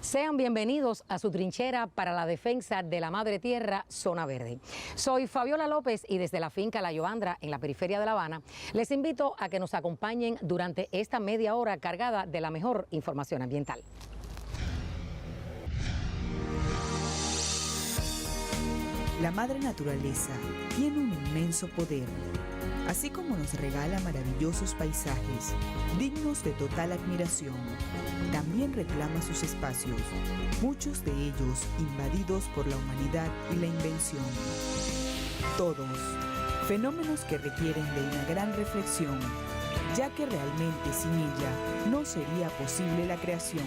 Sean bienvenidos a su trinchera para la defensa de la madre tierra, Zona Verde. Soy Fabiola López y desde la finca La Yoandra, en la periferia de La Habana, les invito a que nos acompañen durante esta media hora cargada de la mejor información ambiental. La madre naturaleza tiene un inmenso poder. Así como nos regala maravillosos paisajes, dignos de total admiración, también reclama sus espacios, muchos de ellos invadidos por la humanidad y la invención. Todos, fenómenos que requieren de una gran reflexión, ya que realmente sin ella no sería posible la creación.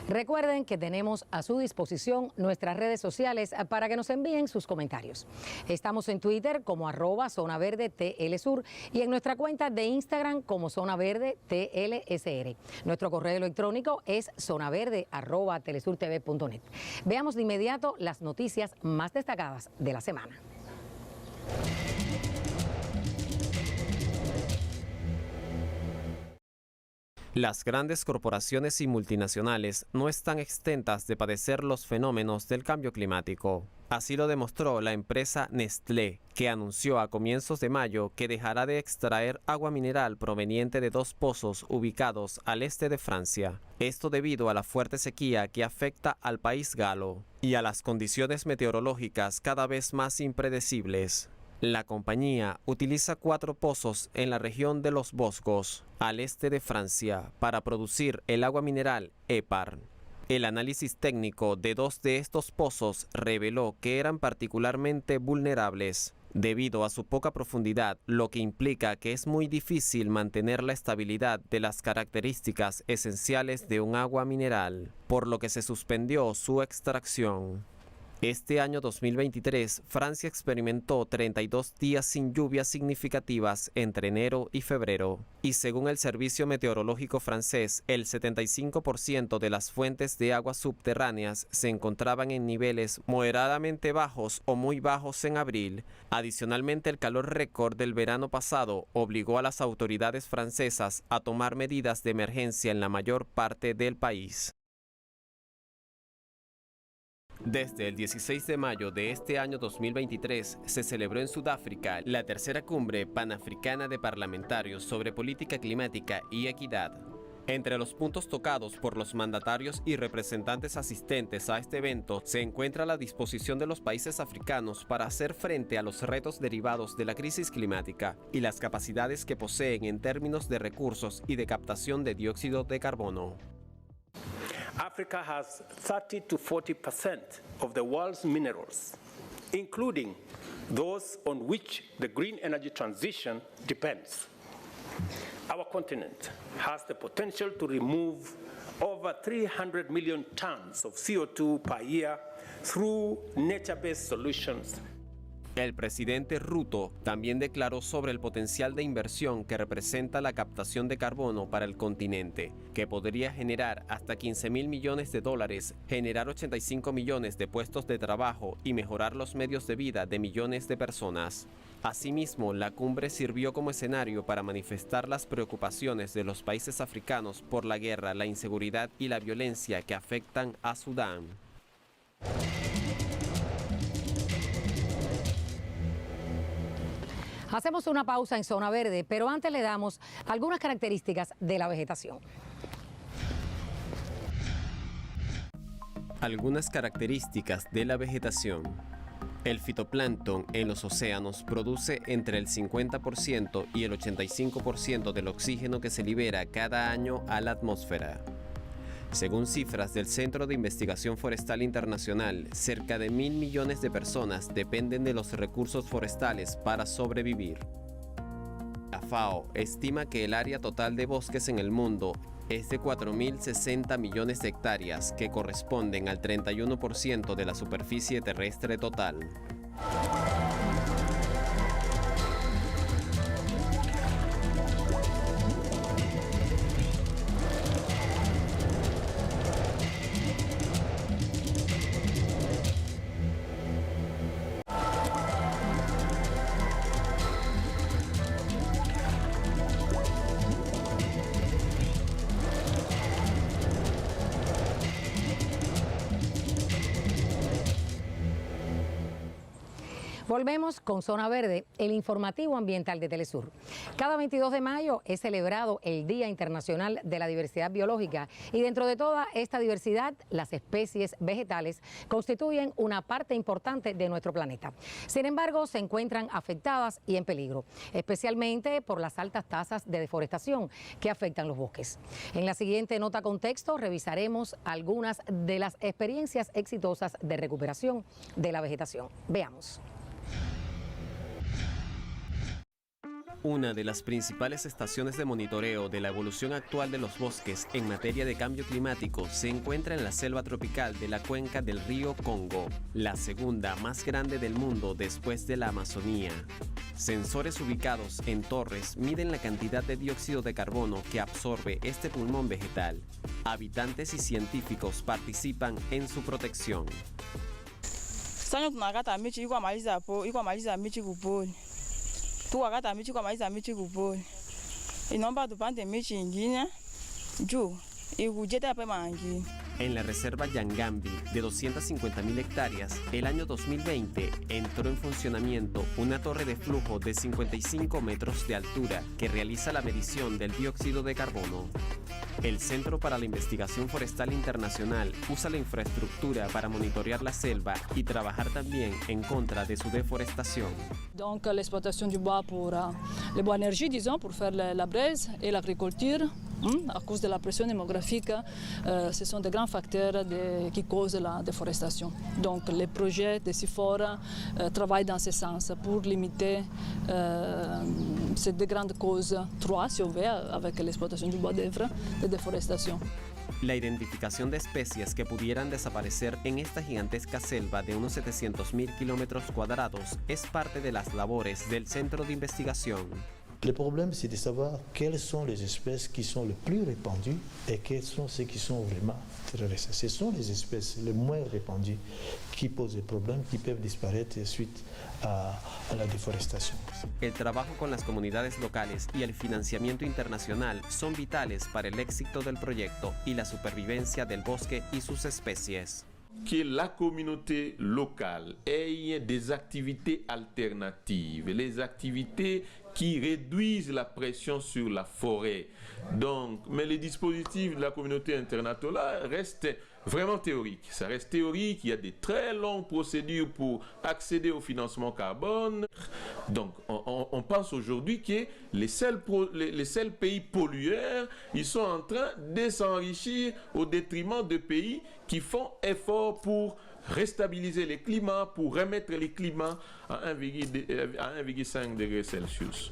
Recuerden que tenemos a su disposición nuestras redes sociales para que nos envíen sus comentarios. Estamos en Twitter como @ZonaVerdeTLSur y en nuestra cuenta de Instagram como ZonaVerdeTLSR. Nuestro correo electrónico es zonaverde@telesurtv.net. Veamos de inmediato las noticias más destacadas de la semana. Las grandes corporaciones y multinacionales no están exentas de padecer los fenómenos del cambio climático. Así lo demostró la empresa Nestlé, que anunció a comienzos de mayo que dejará de extraer agua mineral proveniente de 2 pozos ubicados al este de Francia. Esto debido a la fuerte sequía que afecta al país galo y a las condiciones meteorológicas cada vez más impredecibles. La compañía utiliza 4 pozos en la región de los Vosgos, al este de Francia, para producir el agua mineral EPAR. El análisis técnico de 2 de estos pozos reveló que eran particularmente vulnerables, debido a su poca profundidad, lo que implica que es muy difícil mantener la estabilidad de las características esenciales de un agua mineral, por lo que se suspendió su extracción. Este año 2023, Francia experimentó 32 días sin lluvias significativas entre enero y febrero. Y según el Servicio Meteorológico francés, el 75% de las fuentes de aguas subterráneas se encontraban en niveles moderadamente bajos o muy bajos en abril. Adicionalmente, el calor récord del verano pasado obligó a las autoridades francesas a tomar medidas de emergencia en la mayor parte del país. Desde el 16 de mayo de este año 2023 se celebró en Sudáfrica la tercera cumbre panafricana de parlamentarios sobre política climática y equidad. Entre los puntos tocados por los mandatarios y representantes asistentes a este evento se encuentra la disposición de los países africanos para hacer frente a los retos derivados de la crisis climática y las capacidades que poseen en términos de recursos y de captación de dióxido de carbono. Africa has 30 to 40% of the world's minerals, including those on which the green energy transition depends. Our continent has the potential to remove over 300 million tons of CO2 per year through nature-based solutions. El presidente Ruto también declaró sobre el potencial de inversión que representa la captación de carbono para el continente, que podría generar hasta $15.000 millones, generar 85 millones de puestos de trabajo y mejorar los medios de vida de millones de personas. Asimismo, la cumbre sirvió como escenario para manifestar las preocupaciones de los países africanos por la guerra, la inseguridad y la violencia que afectan a Sudán. Hacemos una pausa en Zona Verde, pero antes le damos algunas características de la vegetación. Algunas características de la vegetación. El fitoplancton en los océanos produce entre el 50% y el 85% del oxígeno que se libera cada año a la atmósfera. Según cifras del Centro de Investigación Forestal Internacional, cerca de 1.000 millones de personas dependen de los recursos forestales para sobrevivir. La FAO estima que el área total de bosques en el mundo es de 4.060 millones de hectáreas, que corresponden al 31% de la superficie terrestre total. Volvemos con Zona Verde, el informativo ambiental de Telesur. Cada 22 de mayo es celebrado el Día Internacional de la Diversidad Biológica y dentro de toda esta diversidad, las especies vegetales constituyen una parte importante de nuestro planeta. Sin embargo, se encuentran afectadas y en peligro, especialmente por las altas tasas de deforestación que afectan los bosques. En la siguiente nota contexto revisaremos algunas de las experiencias exitosas de recuperación de la vegetación. Veamos. Una de las principales estaciones de monitoreo de la evolución actual de los bosques en materia de cambio climático se encuentra en la selva tropical de la cuenca del río Congo, la segunda más grande del mundo después de la Amazonía. Sensores ubicados en torres miden la cantidad de dióxido de carbono que absorbe este pulmón vegetal. Habitantes y científicos participan en su protección. En la reserva Yangambi, de 250.000 hectáreas, el año 2020 entró en funcionamiento una torre de flujo de 55 metros de altura que realiza la medición del dióxido de carbono. El Centro para la Investigación Forestal Internacional usa la infraestructura para monitorear la selva y trabajar también en contra de su deforestación. Donc l'exploitation du bois pour les bois énergie, disons, pour faire la braise et l'agriculture, à cause de la pression démographique, ce sont des grands facteurs qui causent la déforestation. Donc les projets de CIFOR travaillent dans ce sens pour limiter ces deux grandes causes, trois si on veut, avec l'exploitation du bois d'œuvre, de deforestación. La identificación de especies que pudieran desaparecer en esta gigantesca selva de unos 700.000 kilómetros cuadrados es parte de las labores del Centro de Investigación. Le problème, c'est de savoir quelles sont les espèces qui sont les plus répandues et quelles sont celles qui sont vraiment terroristes. Ce sont les espèces les moins répandues qui posent des problèmes, qui peuvent disparaître suite a la deforestación. El trabajo con las comunidades locales y el financiamiento internacional son vitales para el éxito del proyecto y la supervivencia del bosque y sus especies. Que la communauté locale ait des activités alternatives, les activités qui réduisent la pression sur la forêt. Donc, mais les dispositifs de la communauté internationale restent vraiment théoriques. Ça reste théorique, il y a des très longues procédures pour accéder au financement carbone. Donc, on pense aujourd'hui que les seuls pays pollueurs, ils sont en train de s'enrichir au détriment de pays qui font effort pour restabiliser les climats, pour remettre les climats à 1,5 degrés Celsius.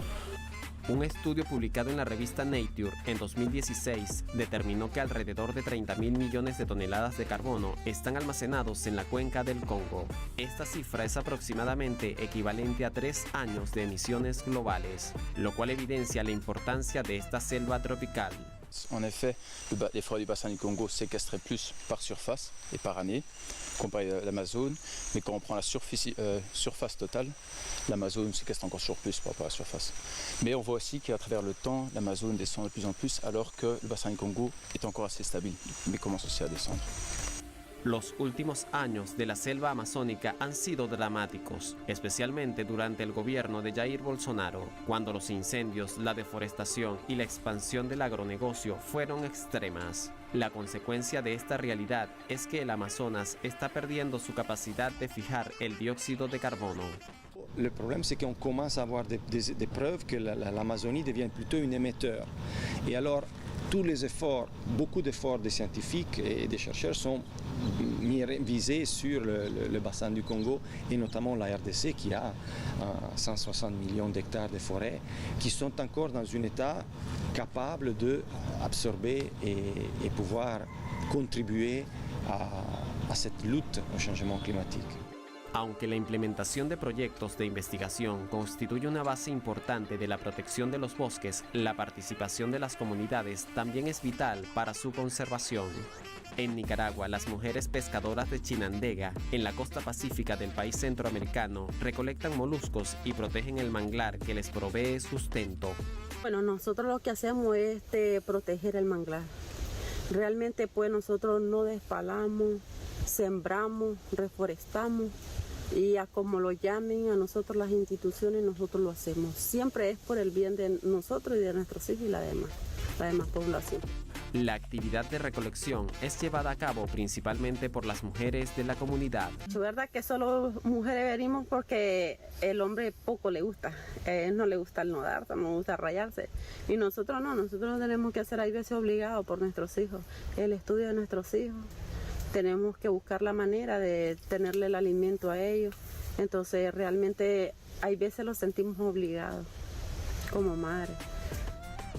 Un estudio publicado en la revista Nature en 2016 determinó que alrededor de 30.000 millones de toneladas de carbono están almacenados en la cuenca del Congo. Esta cifra es aproximadamente equivalente a 3 años de emisiones globales, lo cual evidencia la importancia de esta selva tropical. En effet, les forêts du bassin du Congo séquestraient plus par surface et par année, comparé à l'Amazone. Mais quand on prend la surface totale, l'Amazone séquestre encore toujours plus par rapport à la surface. Mais on voit aussi qu'à travers le temps, l'Amazone descend de plus en plus, alors que le bassin du Congo est encore assez stable, mais commence aussi à descendre. Los últimos años de la selva amazónica han sido dramáticos, especialmente durante el gobierno de Jair Bolsonaro, cuando los incendios, la deforestación y la expansión del agronegocio fueron extremas. La consecuencia de esta realidad es que el Amazonas está perdiendo su capacidad de fijar el dióxido de carbono. Le problème, c'est qu'on commence à avoir des preuves que l'Amazonie devient plutôt un émetteur. Et alors, tous les efforts, beaucoup d'efforts des scientifiques et des chercheurs sont visés sur le bassin du Congo et notamment la RDC qui a 160 millions d'hectares de forêts qui sont encore dans un état capable d'absorber et pouvoir contribuer à cette lutte au changement climatique. Aunque la implementación de proyectos de investigación constituye una base importante de la protección de los bosques, la participación de las comunidades también es vital para su conservación. En Nicaragua, las mujeres pescadoras de Chinandega, en la costa pacífica del país centroamericano, recolectan moluscos y protegen el manglar que les provee sustento. Bueno, nosotros lo que hacemos es proteger el manglar. Realmente pues nosotros no despalamos, sembramos, reforestamos y a como lo llamen a nosotros las instituciones, nosotros lo hacemos. Siempre es por el bien de nosotros y de nuestros hijos y la demás población. La actividad de recolección es llevada a cabo principalmente por las mujeres de la comunidad. Es verdad que solo mujeres venimos porque el hombre poco le gusta. A él no le gusta el nodar, no le gusta rayarse. Y nosotros no, nosotros tenemos que hacer hay veces obligados por nuestros hijos. El estudio de nuestros hijos. Tenemos que buscar la manera de tenerle el alimento a ellos. Entonces realmente hay veces los sentimos obligados como madres.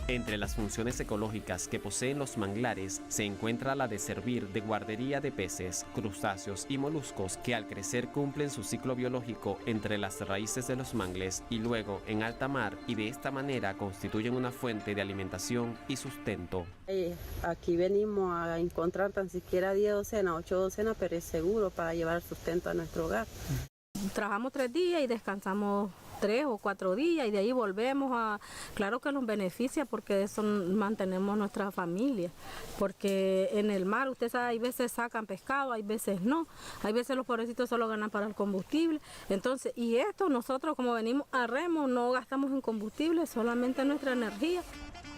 Entre las funciones ecológicas que poseen los manglares se encuentra la de servir de guardería de peces, crustáceos y moluscos que al crecer cumplen su ciclo biológico entre las raíces de los mangles y luego en alta mar y de esta manera constituyen una fuente de alimentación y sustento. Aquí venimos a encontrar tan siquiera 10 docenas, 8 docenas, pero es seguro para llevar sustento a nuestro hogar. Trabajamos 3 días y descansamos 3 o 4 días y de ahí volvemos a... Claro que nos beneficia porque de eso mantenemos nuestra familia, porque en el mar, usted sabe, hay veces sacan pescado, hay veces no, hay veces los pobrecitos solo ganan para el combustible, entonces, y esto nosotros como venimos a remo no gastamos en combustible, solamente nuestra energía.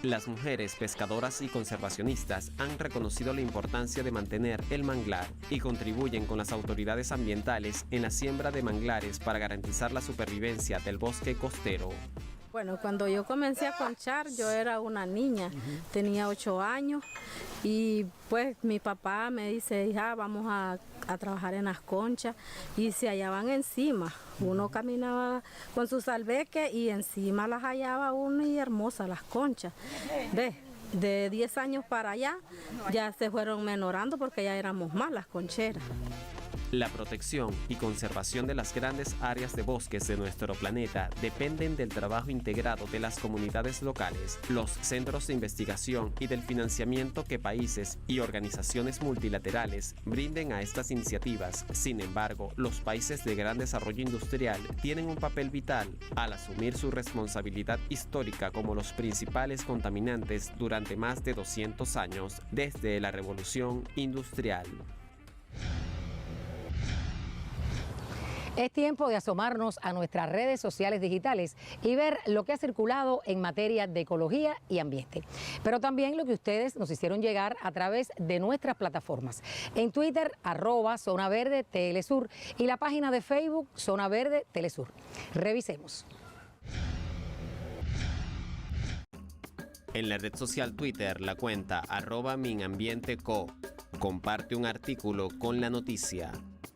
Las mujeres pescadoras y conservacionistas han reconocido la importancia de mantener el manglar y contribuyen con las autoridades ambientales en la siembra de manglares para garantizar la supervivencia del bosque costero. Bueno, cuando yo comencé a conchar, yo era una niña, tenía 8 años y pues mi papá me dice, hija, vamos a trabajar en las conchas y se hallaban encima. Uno caminaba con su salveque y encima las hallaba uno y hermosas las conchas. ¿Ves? De 10 años para allá ya se fueron menorando porque ya éramos más las concheras. La protección y conservación de las grandes áreas de bosques de nuestro planeta dependen del trabajo integrado de las comunidades locales, los centros de investigación y del financiamiento que países y organizaciones multilaterales brinden a estas iniciativas. Sin embargo, los países de gran desarrollo industrial tienen un papel vital al asumir su responsabilidad histórica como los principales contaminantes durante más de 200 años desde la Revolución Industrial. Es tiempo de asomarnos a nuestras redes sociales digitales y ver lo que ha circulado en materia de ecología y ambiente. Pero también lo que ustedes nos hicieron llegar a través de nuestras plataformas. En Twitter, @Zona Verde Telesur y la página de Facebook, Zona Verde Telesur. Revisemos. En la red social Twitter, la cuenta @MinAmbienteCo comparte un artículo con la noticia.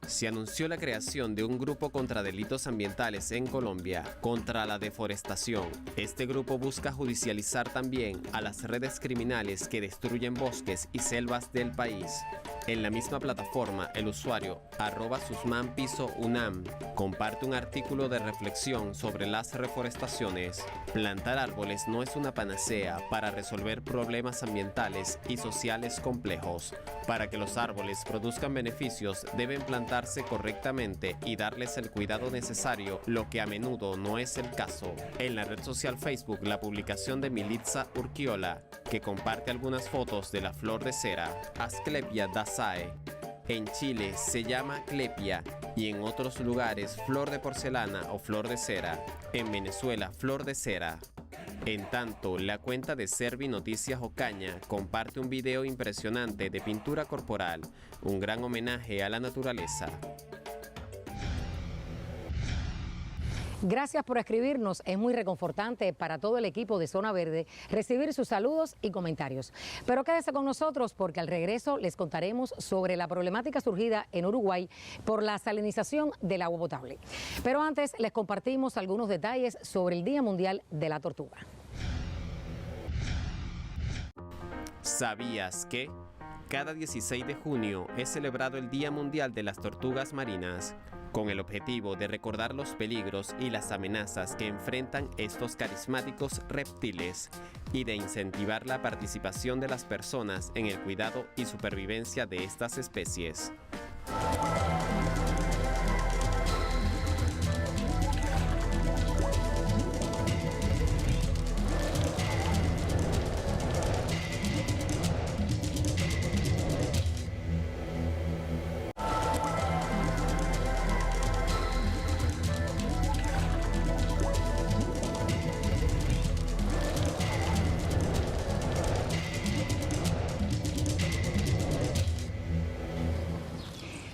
Se anunció la creación de un grupo contra delitos ambientales en Colombia, contra la deforestación. Este grupo busca judicializar también a las redes criminales que destruyen bosques y selvas del país. En la misma plataforma, el usuario @SusmanPisoUNAM comparte un artículo de reflexión sobre las reforestaciones. Plantar árboles no es una panacea para resolver problemas ambientales y sociales complejos. Para que los árboles produzcan beneficios, deben plantarse correctamente y darles el cuidado necesario, lo que a menudo no es el caso. En la red social Facebook, la publicación de Militza Urquiola, que comparte algunas fotos de la flor de cera, Asclepia dazae. En Chile se llama clepia y en otros lugares flor de porcelana o flor de cera. En Venezuela, flor de cera. En tanto, la cuenta de Servi Noticias Ocaña comparte un video impresionante de pintura corporal, un gran homenaje a la naturaleza. Gracias por escribirnos, es muy reconfortante para todo el equipo de Zona Verde recibir sus saludos y comentarios. Pero quédese con nosotros porque al regreso les contaremos sobre la problemática surgida en Uruguay por la salinización del agua potable. Pero antes les compartimos algunos detalles sobre el Día Mundial de la Tortuga. ¿Sabías que? Cada 16 de junio es celebrado el Día Mundial de las Tortugas Marinas, con el objetivo de recordar los peligros y las amenazas que enfrentan estos carismáticos reptiles y de incentivar la participación de las personas en el cuidado y supervivencia de estas especies.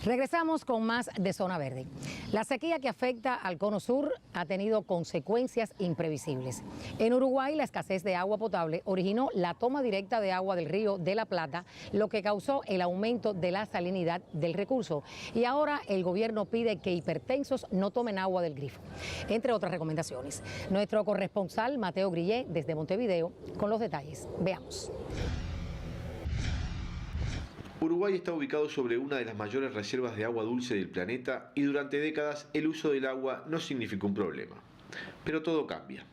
Regresamos con más de Zona Verde. La sequía que afecta al Cono Sur ha tenido consecuencias imprevisibles. En Uruguay, la escasez de agua potable originó la toma directa de agua del río de la Plata, lo que causó el aumento de la salinidad del recurso. Y ahora el gobierno pide que hipertensos no tomen agua del grifo, entre otras recomendaciones. Nuestro corresponsal Mateo Grillé, desde Montevideo, con los detalles. Veamos. Uruguay está ubicado sobre una de las mayores reservas de agua dulce del planeta y durante décadas el uso del agua no significó un problema. Pero todo cambia.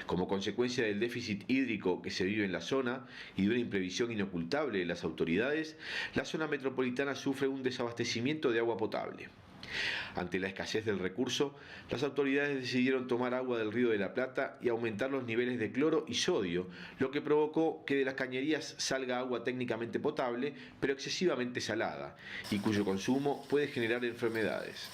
Como consecuencia del déficit hídrico que se vive en la zona y de una imprevisión inocultable de las autoridades, la zona metropolitana sufre un desabastecimiento de agua potable. Ante la escasez del recurso, las autoridades decidieron tomar agua del río de la Plata y aumentar los niveles de cloro y sodio, lo que provocó que de las cañerías salga agua técnicamente potable, pero excesivamente salada, y cuyo consumo puede generar enfermedades.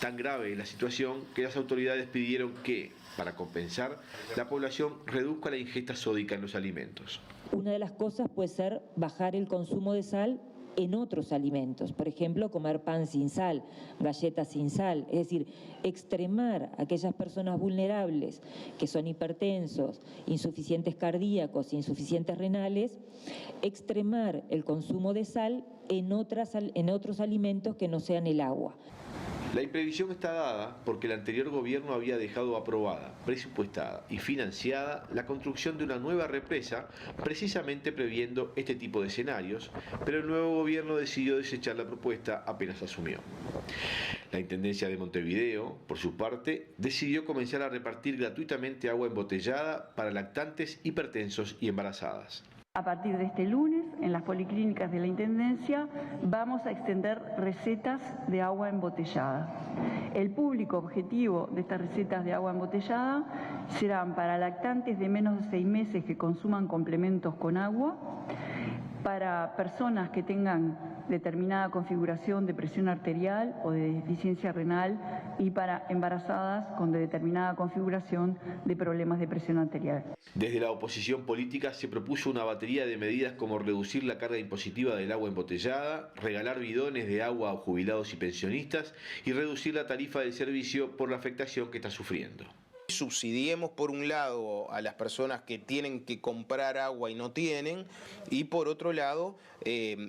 Tan grave es la situación que las autoridades pidieron que, para compensar, la población reduzca la ingesta sódica en los alimentos. Una de las cosas puede ser bajar el consumo de sal en otros alimentos, por ejemplo, comer pan sin sal, galletas sin sal, es decir, extremar a aquellas personas vulnerables que son hipertensos, insuficientes cardíacos, insuficientes renales, extremar el consumo de sal en otros alimentos que no sean el agua. La imprevisión está dada porque el anterior gobierno había dejado aprobada, presupuestada y financiada la construcción de una nueva represa, precisamente previendo este tipo de escenarios, pero el nuevo gobierno decidió desechar la propuesta apenas asumió. La Intendencia de Montevideo, por su parte, decidió comenzar a repartir gratuitamente agua embotellada para lactantes, hipertensos y embarazadas. A partir de este lunes, en las policlínicas de la Intendencia, vamos a extender recetas de agua embotellada. El público objetivo de estas recetas de agua embotellada serán para lactantes de menos de 6 meses que consuman complementos con agua, para personas que tengan determinada configuración de presión arterial o de deficiencia renal y para embarazadas con determinada configuración de problemas de presión arterial. Desde la oposición política se propuso una batería de medidas como reducir la carga impositiva del agua embotellada, regalar bidones de agua a jubilados y pensionistas y reducir la tarifa del servicio por la afectación que está sufriendo. Subsidiemos por un lado a las personas que tienen que comprar agua y no tienen, y por otro lado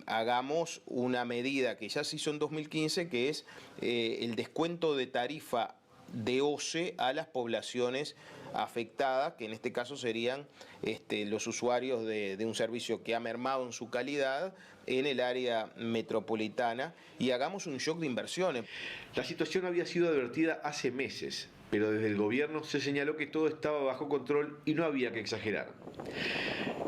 hagamos una medida que ya se hizo en 2015, que es el descuento de tarifa de OCE a las poblaciones afectadas, que en este caso serían los usuarios de un servicio que ha mermado en su calidad en el área metropolitana, y hagamos un shock de inversiones. La situación había sido advertida hace meses, pero desde el gobierno se señaló que todo estaba bajo control y no había que exagerar.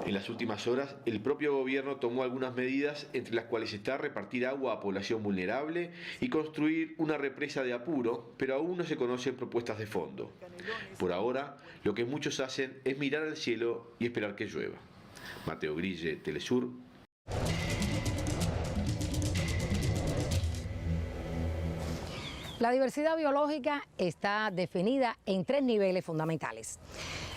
En las últimas horas, el propio gobierno tomó algunas medidas, entre las cuales está repartir agua a población vulnerable y construir una represa de apuro, pero aún no se conocen propuestas de fondo. Por ahora, lo que muchos hacen es mirar al cielo y esperar que llueva. Mateo Grille, Telesur. La diversidad biológica está definida en 3 niveles fundamentales.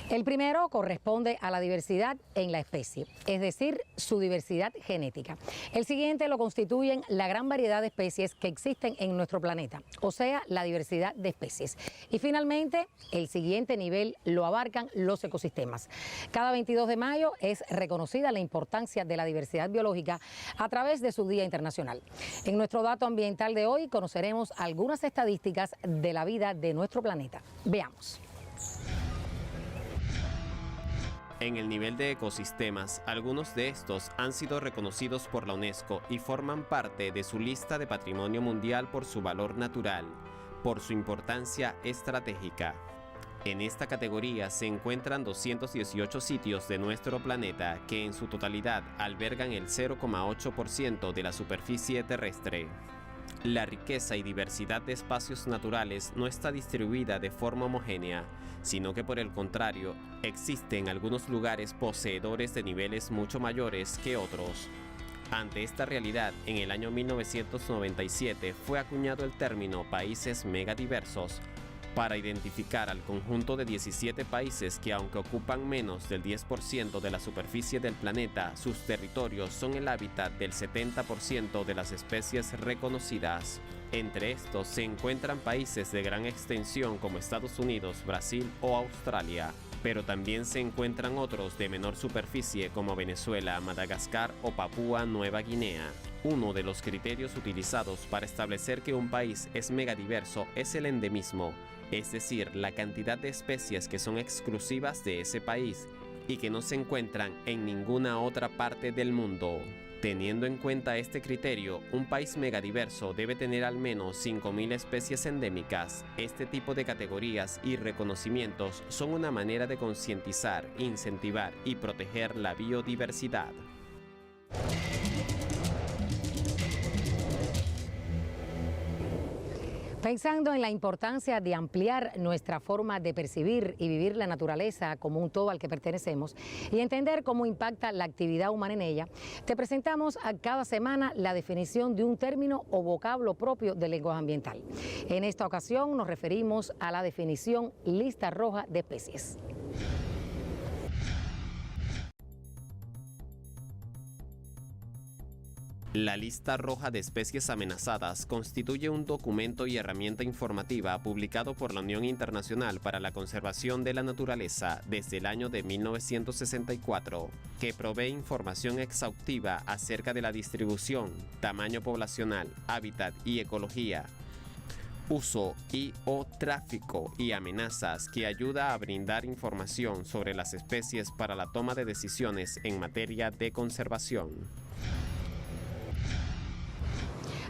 El primero corresponde a la diversidad en la especie, es decir, su diversidad genética. El siguiente lo constituyen la gran variedad de especies que existen en nuestro planeta, o sea, la diversidad de especies. Y finalmente, el siguiente nivel lo abarcan los ecosistemas. Cada 22 de mayo es reconocida la importancia de la diversidad biológica a través de su Día Internacional. En nuestro dato ambiental de hoy conoceremos algunas estadísticas de la vida de nuestro planeta. Veamos. En el nivel de ecosistemas, algunos de estos han sido reconocidos por la UNESCO y forman parte de su lista de Patrimonio Mundial por su valor natural, por su importancia estratégica. En esta categoría se encuentran 218 sitios de nuestro planeta que en su totalidad albergan el 0,8% de la superficie terrestre. La riqueza y diversidad de espacios naturales no está distribuida de forma homogénea, sino que por el contrario, existen algunos lugares poseedores de niveles mucho mayores que otros. Ante esta realidad, en el año 1997 fue acuñado el término países megadiversos para identificar al conjunto de 17 países que, aunque ocupan menos del 10% de la superficie del planeta, sus territorios son el hábitat del 70% de las especies reconocidas. Entre estos se encuentran países de gran extensión como Estados Unidos, Brasil o Australia, pero también se encuentran otros de menor superficie como Venezuela, Madagascar o Papúa Nueva Guinea. Uno de los criterios utilizados para establecer que un país es megadiverso es el endemismo, es decir, la cantidad de especies que son exclusivas de ese país y que no se encuentran en ninguna otra parte del mundo. Teniendo en cuenta este criterio, un país megadiverso debe tener al menos 5.000 especies endémicas. Este tipo de categorías y reconocimientos son una manera de concientizar, incentivar y proteger la biodiversidad. Pensando en la importancia de ampliar nuestra forma de percibir y vivir la naturaleza como un todo al que pertenecemos y entender cómo impacta la actividad humana en ella, te presentamos a cada semana la definición de un término o vocablo propio del lenguaje ambiental. En esta ocasión nos referimos a la definición lista roja de especies. La lista roja de especies amenazadas constituye un documento y herramienta informativa publicado por la Unión Internacional para la Conservación de la Naturaleza desde el año de 1964, que provee información exhaustiva acerca de la distribución, tamaño poblacional, hábitat y ecología, uso y/o tráfico y amenazas, que ayuda a brindar información sobre las especies para la toma de decisiones en materia de conservación.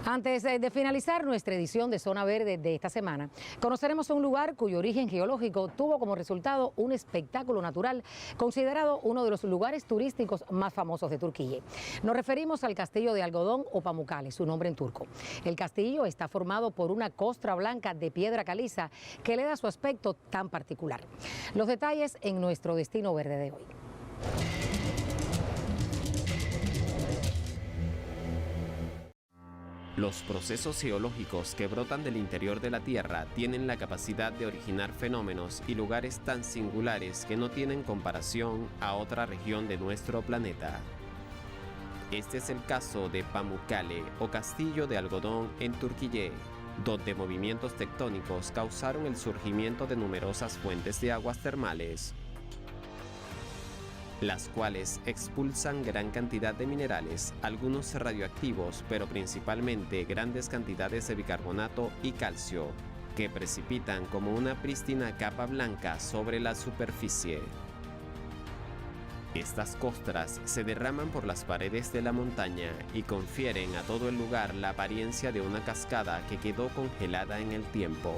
Antes de finalizar nuestra edición de Zona Verde de esta semana, conoceremos un lugar cuyo origen geológico tuvo como resultado un espectáculo natural considerado uno de los lugares turísticos más famosos de Turquía. Nos referimos al Castillo de Algodón o Pamukkale, su nombre en turco. El castillo está formado por una costra blanca de piedra caliza que le da su aspecto tan particular. Los detalles en nuestro Destino Verde de hoy. Los procesos geológicos que brotan del interior de la Tierra tienen la capacidad de originar fenómenos y lugares tan singulares que no tienen comparación a otra región de nuestro planeta. Este es el caso de Pamukkale o Castillo de Algodón en Turquía, donde movimientos tectónicos causaron el surgimiento de numerosas fuentes de aguas termales, las cuales expulsan gran cantidad de minerales, algunos radioactivos, pero principalmente grandes cantidades de bicarbonato y calcio, que precipitan como una prístina capa blanca sobre la superficie. Estas costras se derraman por las paredes de la montaña y confieren a todo el lugar la apariencia de una cascada que quedó congelada en el tiempo.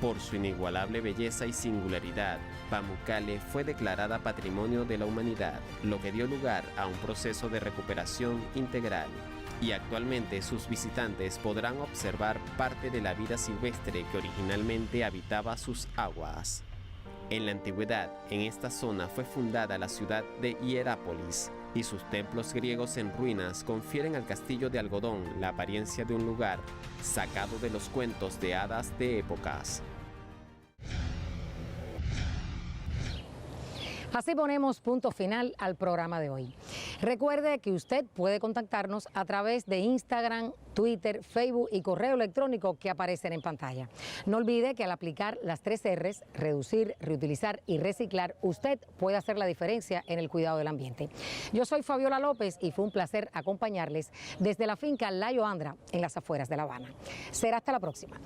Por su inigualable belleza y singularidad, Pamukkale fue declarada Patrimonio de la Humanidad, lo que dio lugar a un proceso de recuperación integral. Y actualmente sus visitantes podrán observar parte de la vida silvestre que originalmente habitaba sus aguas. En la antigüedad, en esta zona fue fundada la ciudad de Hierápolis, y sus templos griegos en ruinas confieren al Castillo de Algodón la apariencia de un lugar sacado de los cuentos de hadas de épocas. Así ponemos punto final al programa de hoy. Recuerde que usted puede contactarnos a través de Instagram, Twitter, Facebook y correo electrónico que aparecen en pantalla. No olvide que al aplicar las 3 R's, reducir, reutilizar y reciclar, usted puede hacer la diferencia en el cuidado del ambiente. Yo soy Fabiola López y fue un placer acompañarles desde la finca La Yoandra en las afueras de La Habana. Será hasta la próxima.